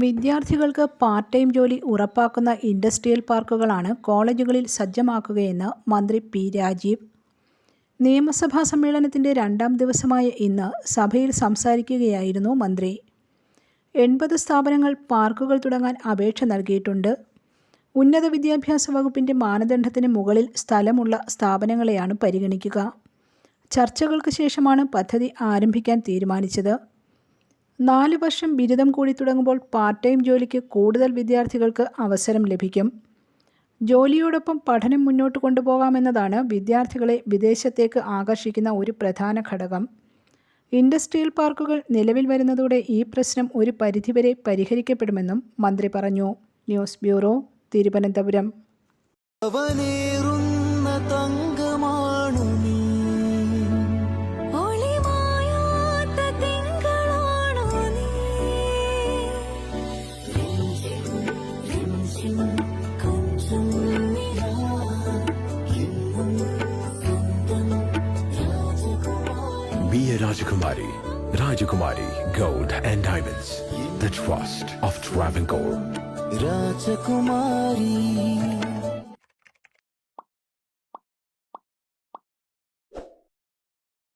വിദ്യാർത്ഥികൾക്ക് part time ജോലി ഉറപ്പാക്കുന്ന ഇൻഡസ്ട്രിയൽ പാർക്കുകളാണ് കോളേജുകളിൽ സജ്ജമാക്കുകയെന്ന് മന്ത്രി പി രാജീവ് നിയമസഭാ സമ്മേളനത്തിൻ്റെ 2ാം ദിവസമായ ഇന്ന് സഭയിൽ സംസാരിക്കുകയായിരുന്നു മന്ത്രി. 80 സ്ഥാപനങ്ങൾ പാർക്കുകൾ തുടങ്ങാൻ അപേക്ഷ നൽകിയിട്ടുണ്ട്. ഉന്നത വിദ്യാഭ്യാസ വകുപ്പിൻ്റെ മാനദണ്ഡത്തിന് മുകളിൽ സ്ഥലമുള്ള സ്ഥാപനങ്ങളെയാണ് പരിഗണിക്കുക. ചർച്ചകൾക്ക് ശേഷമാണ് പദ്ധതി ആരംഭിക്കാൻ തീരുമാനിച്ചത്. 4 വർഷം ബിരുദം കൂടി തുടങ്ങുമ്പോൾ പാർട്ട് ടൈം ജോലിക്ക് കൂടുതൽ വിദ്യാർത്ഥികൾക്ക് അവസരം ലഭിക്കും. ജോലിയോടൊപ്പം പഠനം മുന്നോട്ട് കൊണ്ടുപോകാമെന്നതാണ് വിദ്യാർത്ഥികളെ വിദേശത്തേക്ക് ആകർഷിക്കുന്ന ഒരു പ്രധാന ഘടകം. ഇൻഡസ്ട്രിയൽ പാർക്കുകൾ നിലവിൽ വരുന്നതോടെ ഈ പ്രശ്നം ഒരു പരിധിവരെ പരിഹരിക്കപ്പെടുമെന്നും മന്ത്രി പറഞ്ഞു. News bureau, Thiruvananthapuram. Be a Rajakumari. Rajakumari Gold and Diamonds. The trust of Travancore. Rajakumari.